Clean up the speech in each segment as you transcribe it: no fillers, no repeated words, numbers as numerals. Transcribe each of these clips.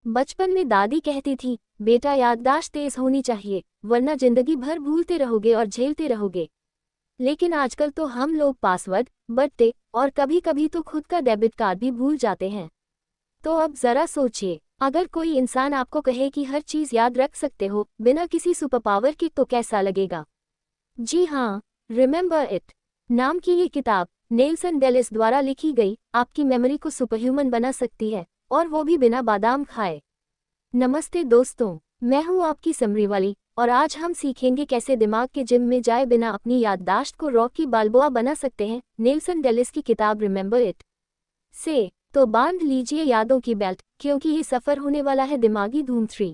बचपन में दादी कहती थी, बेटा याददाश्त तेज होनी चाहिए, वरना जिंदगी भर भूलते रहोगे और झेलते रहोगे। लेकिन आजकल तो हम लोग पासवर्ड, बर्थडे और कभी कभी तो खुद का डेबिट कार्ड भी भूल जाते हैं। तो अब जरा सोचिए, अगर कोई इंसान आपको कहे कि हर चीज याद रख सकते हो बिना किसी सुपर पावर के, तो कैसा लगेगा? जी हाँ, रिमेंबर इट नाम की ये किताब नेल्सन डेलिस द्वारा लिखी गई आपकी मेमोरी को सुपरह्यूमन बना सकती है, और वो भी बिना बादाम खाए। नमस्ते दोस्तों, मैं हूँ आपकी समरी वाली, और आज हम सीखेंगे कैसे दिमाग के जिम में जाए बिना अपनी याददाश्त को रॉकी बाल्बोआ बना सकते हैं। नेल्सन डेलिस की किताब रिमेंबर इट से तो बांध लीजिए यादों की बेल्ट, क्योंकि ये सफर होने वाला है दिमागी धूम 3।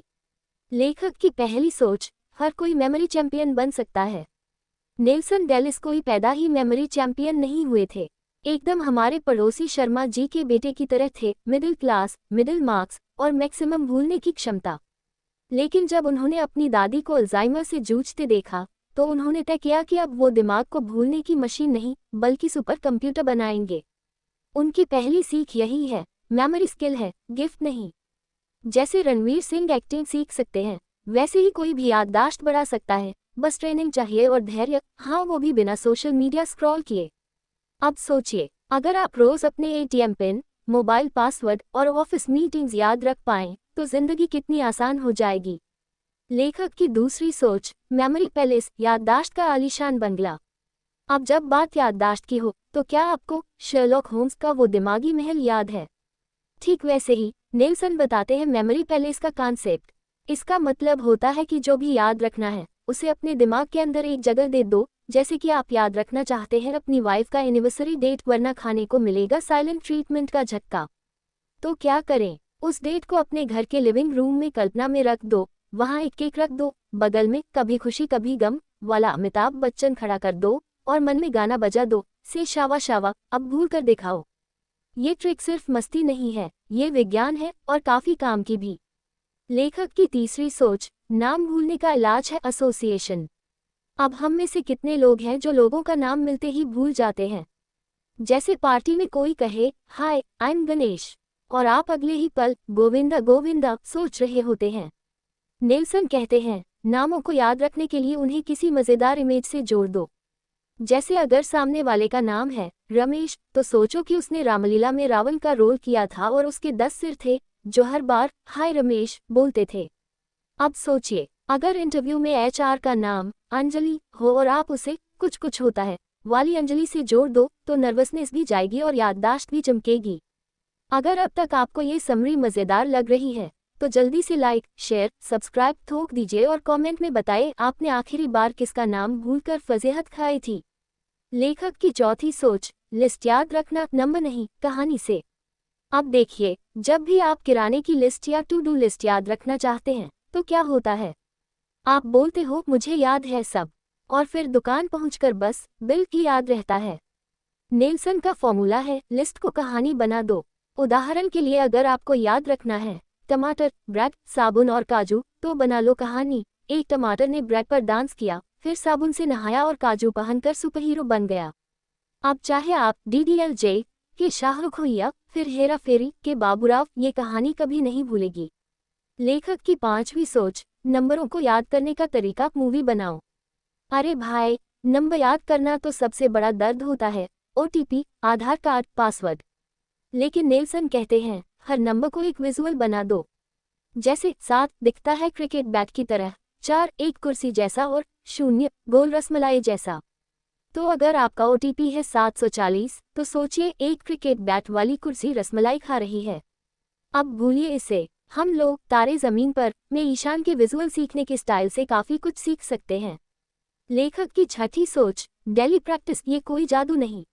लेखक की पहली सोच, हर कोई मेमोरी चैंपियन बन सकता है। नेल्सन डेलिस कोई पैदा ही मेमोरी चैंपियन नहीं हुए थे। एकदम हमारे पड़ोसी शर्मा जी के बेटे की तरह थे, मिडिल क्लास, मिडिल मार्क्स और मैक्सिमम भूलने की क्षमता। लेकिन जब उन्होंने अपनी दादी को अल्जाइमर से जूझते देखा, तो उन्होंने तय किया कि अब वो दिमाग को भूलने की मशीन नहीं, बल्कि सुपर कंप्यूटर बनाएंगे। उनकी पहली सीख यही है, मेमोरी स्किल है, गिफ्ट नहीं। जैसे रणवीर सिंह एक्टिंग सीख सकते हैं, वैसे ही कोई भी याददाश्त बढ़ा सकता है, बस ट्रेनिंग चाहिए और धैर्य। हाँ, वो भी बिना सोशल मीडिया स्क्रॉल किए। अब सोचिए, अगर आप रोज अपने एटीएम पिन, मोबाइल पासवर्ड और ऑफिस मीटिंग्स याद रख पाएं, तो जिंदगी कितनी आसान हो जाएगी। लेखक की दूसरी सोच, मेमोरी पैलेस, याददाश्त का आलीशान बंगला। अब जब बात याददाश्त की हो, तो क्या आपको शर्लॉक होम्स का वो दिमागी महल याद है? ठीक वैसे ही नेल्सन बताते हैं मेमोरी पैलेस का कॉन्सेप्ट। इसका मतलब होता है कि जो भी याद रखना है, उसे अपने दिमाग के अंदर एक जगह दे दो। जैसे कि आप याद रखना चाहते हैं अपनी वाइफ का एनिवर्सरी डेट, वरना खाने को मिलेगा साइलेंट ट्रीटमेंट का झटका। तो क्या करें? उस डेट को अपने घर के लिविंग रूम में कल्पना में रख दो। वहाँ एक केक रख दो, बगल में कभी खुशी कभी गम वाला अमिताभ बच्चन खड़ा कर दो, और मन में गाना बजा दो, से शावा शावा, अब भूल कर दिखाओ। ये ट्रिक सिर्फ मस्ती नहीं है, ये विज्ञान है, और काफी काम की भी। लेखक की तीसरी सोच, नाम भूलने का इलाज है एसोसिएशन। अब हम में से कितने लोग हैं जो लोगों का नाम मिलते ही भूल जाते हैं? जैसे पार्टी में कोई कहे, हाय आई एम गणेश, और आप अगले ही पल गोविंदा गोविंदा सोच रहे होते हैं। नेल्सन कहते हैं, नामों को याद रखने के लिए उन्हें किसी मजेदार इमेज से जोड़ दो। जैसे अगर सामने वाले का नाम है रमेश, तो सोचो कि उसने रामलीला में रावण का रोल किया था और उसके 10 सिर थे, जो हर बार हाय रमेश बोलते थे। अब सोचिए, अगर इंटरव्यू में एचआर का नाम अंजलि हो और आप उसे कुछ कुछ होता है वाली अंजलि से जोड़ दो, तो नर्वसनेस भी जाएगी और याददाश्त भी चमकेगी। अगर अब तक आपको ये समरी मजेदार लग रही है, तो जल्दी से लाइक, शेयर, सब्सक्राइब ठोक दीजिए और कमेंट में बताएं आपने आखिरी बार किसका नाम भूलकर फजीहत खाई थी। लेखक की चौथी सोच, लिस्ट याद रखना नंबर नहीं, कहानी से। अब देखिए, जब भी आप किराने की लिस्ट या टू डू लिस्ट याद रखना चाहते हैं, तो क्या होता है? आप बोलते हो मुझे याद है सब, और फिर दुकान पहुंचकर बस बिल ही याद रहता है। नेल्सन का फॉर्मूला है, लिस्ट को कहानी बना दो। उदाहरण के लिए, अगर आपको याद रखना है टमाटर, ब्रेड, साबुन और काजू, तो बना लो कहानी। एक टमाटर ने ब्रेड पर डांस किया, फिर साबुन से नहाया और काजू पहनकर सुपरहीरो बन गया। अब चाहे आप डीडीएलजे के शाहरुख हो या फिर हेरा फेरी के बाबूराव, ये कहानी कभी नहीं भूलेगी। लेखक की पांचवी सोच, नंबरों को याद करने का तरीका मूवी बनाओ। अरे भाई, नंबर याद करना तो सबसे बड़ा दर्द होता है, ओटीपी, आधार कार्ड, पासवर्ड। लेकिन नेल्सन कहते हैं, हर नंबर को एक विजुअल बना दो। जैसे 7 दिखता है क्रिकेट बैट की तरह, 4 एक कुर्सी जैसा और 0 गोल रसमलाई जैसा। तो अगर आपका ओटीपी है 740, तो सोचिए एक क्रिकेट बैट वाली कुर्सी रसमलाई खा रही है। अब भूलिए इसे। हम लोग तारे जमीन पर में ईशान के विजुअल सीखने के स्टाइल से काफी कुछ सीख सकते हैं। लेखक की छठी सोच, डेली प्रैक्टिस, ये कोई जादू नहीं।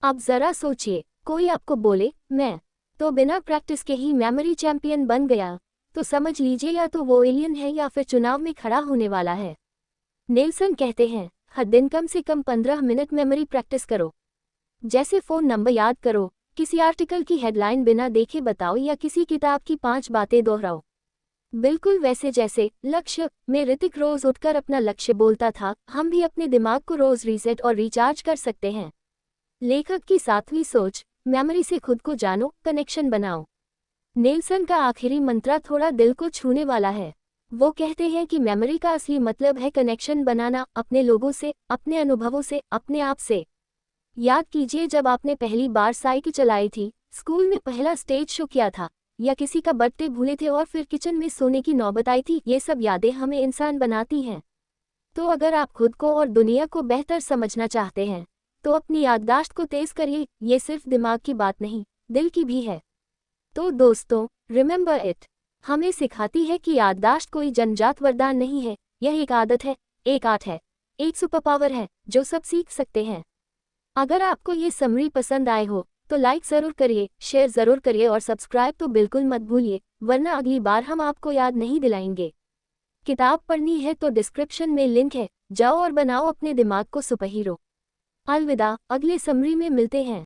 अब जरा सोचिए, कोई आपको बोले मैं तो बिना प्रैक्टिस के ही मेमोरी चैंपियन बन गया, तो समझ लीजिए या तो वो एलियन है या फिर चुनाव में खड़ा होने वाला है। नेल्सन कहते हैं, हर दिन कम से कम 15 मिनट मेमोरी प्रैक्टिस करो। जैसे फोन नंबर याद करो, किसी आर्टिकल की हेडलाइन बिना देखे बताओ, या किसी किताब की 5 बातें दोहराओ। बिल्कुल वैसे जैसे लक्ष्य में ऋतिक रोज उठकर अपना लक्ष्य बोलता था, हम भी अपने दिमाग को रोज रीसेट और रिचार्ज कर सकते हैं। लेखक की 7वीं सोच, मेमोरी से खुद को जानो, कनेक्शन बनाओ। नेल्सन का आखिरी मंत्र थोड़ा दिल को छूने वाला है। वो कहते हैं कि मेमोरी का असली मतलब है कनेक्शन बनाना, अपने लोगों से, अपने अनुभवों से, अपने आप से। याद कीजिए जब आपने पहली बार साइकिल चलाई थी, स्कूल में पहला स्टेज शो किया था, या किसी का बर्थडे भूले थे और फिर किचन में सोने की नौबत आई थी। ये सब यादें हमें इंसान बनाती हैं। तो अगर आप खुद को और दुनिया को बेहतर समझना चाहते हैं, तो अपनी याददाश्त को तेज करिए। ये सिर्फ दिमाग की बात नहीं, दिल की भी है। तो दोस्तों, रिमेंबर इट हमें सिखाती है कि याददाश्त कोई जन्मजात वरदान नहीं है, यह एक आदत है, एक आर्ट है, एक सुपर पावर है जो सब सीख सकते हैं। अगर आपको ये समरी पसंद आए हो तो लाइक ज़रूर करिए, शेयर ज़रूर करिए और सब्सक्राइब तो बिल्कुल मत भूलिए, वरना अगली बार हम आपको याद नहीं दिलाएंगे। किताब पढ़नी है तो डिस्क्रिप्शन में लिंक है, जाओ और बनाओ अपने दिमाग को सुपरहीरो। अलविदा, अगले समरी में मिलते हैं।